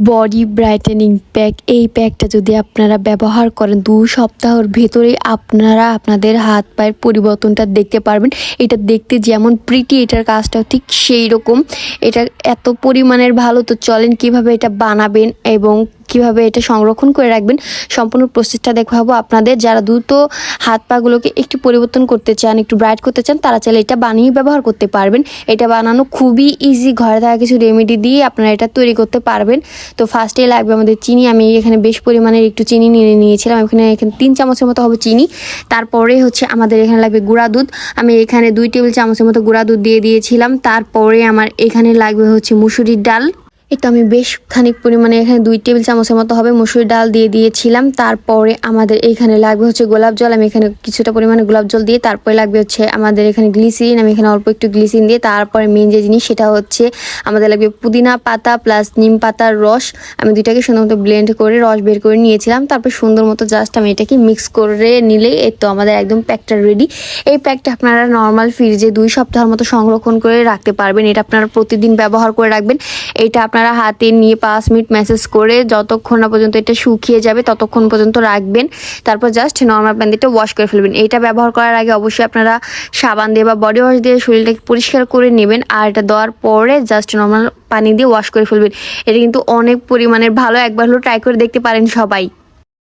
Body brightening pack, এই প্যাকটা যদি আপনারা ব্যবহার করেন 2 সপ্তাহের ভেতরেই আপনারা আপনাদের হাত পায়ের পরিবর্তনটা দেখতে পারবেন। এটা দেখতে যেমন প্রিটি, এটার কাজটাও ঠিক সেই রকম। এটা এত পরিমাণের ভালো, তো চলেন কিভাবে এটা বানাবেন এবং কিভাবে এটা সংরক্ষণ করে রাখবেন সম্পূর্ণ প্রসেসটা দেখাবো আপনাদের। যারা দ্রুত হাত পাগুলোকে একটু পরিবর্তন করতে চান, একটু ব্রাইট করতে চান, তারা চাইলে এটা বানিয়ে ব্যবহার করতে পারবেন। এটা বানানো খুবই ইজি, ঘরে থাকা কিছু রেমেডি দিয়ে আপনারা এটা তৈরি করতে পারবেন। তো ফার্স্টে লাগবে আমাদের চিনি। আমি এখানে বেশ পরিমাণের একটু চিনি নিয়ে নিয়েছিলাম, এখানে 3 চামচের মতো হবে চিনি। তারপরে আমাদের এখানে লাগবে গুঁড়া দুধ। আমি এখানে 2 টেবিল চামচের মতো গুঁড়া দুধ দিয়ে দিয়েছিলাম। তারপরে আমার এখানে লাগবে মুসুরির ডাল। এই তো আমি বেশ খানিক পরিমাণে এখানে 2 টেবিল চামচের মতো হবে মসুর ডাল দিয়ে দিয়েছিলাম। তারপরে আমাদের এখানে লাগবে গোলাপ জল। আমি এখানে কিছুটা পরিমাণে গোলাপ জল দিয়ে, তারপরে লাগবে আমাদের এখানে গ্লিসিরিন। আমি এখানে অল্প একটু গ্লিসিরিন দিয়ে, তারপরে মেন যে জিনিস সেটা আমাদের লাগবে পুদিনা পাতা প্লাস নিম পাতার রস। আমি দুইটাকে সুন্দর মতো ব্লেন্ড করে রস বের করে নিয়েছিলাম। তারপর সুন্দর মতো জাস্ট আমি এটাকে মিক্স করে নিলে এই তো আমাদের একদম প্যাকটা রেডি। এই প্যাকটা আপনারা নর্মাল ফ্রিজে 2 সপ্তাহের মতো সংরক্ষণ করে রাখতে পারবেন। এটা আপনারা প্রতিদিন ব্যবহার করে রাখবেন। এটা আপনারা হাতে নিয়ে 5 মিনিট ম্যাসেজ করে যতক্ষণ না পর্যন্ত এটা শুকিয়ে যাবে ততক্ষণ পর্যন্ত রাখবেন। তারপর জাস্ট নর্মাল পানি দিয়ে ওয়াশ করে ফেলবেন। এটা ব্যবহার করার আগে অবশ্যই আপনারা সাবান দিয়ে বা বডি ওয়াশ দিয়ে শরীরটাকে পরিষ্কার করে নেবেন। আর এটা দেওয়ার পরে জাস্ট নর্মাল পানি দিয়ে ওয়াশ করে ফেলবেন। এটা কিন্তু অনেক পরিমাণের ভালো, একবার হলেও ট্রাই করে দেখতে পারেন সবাই।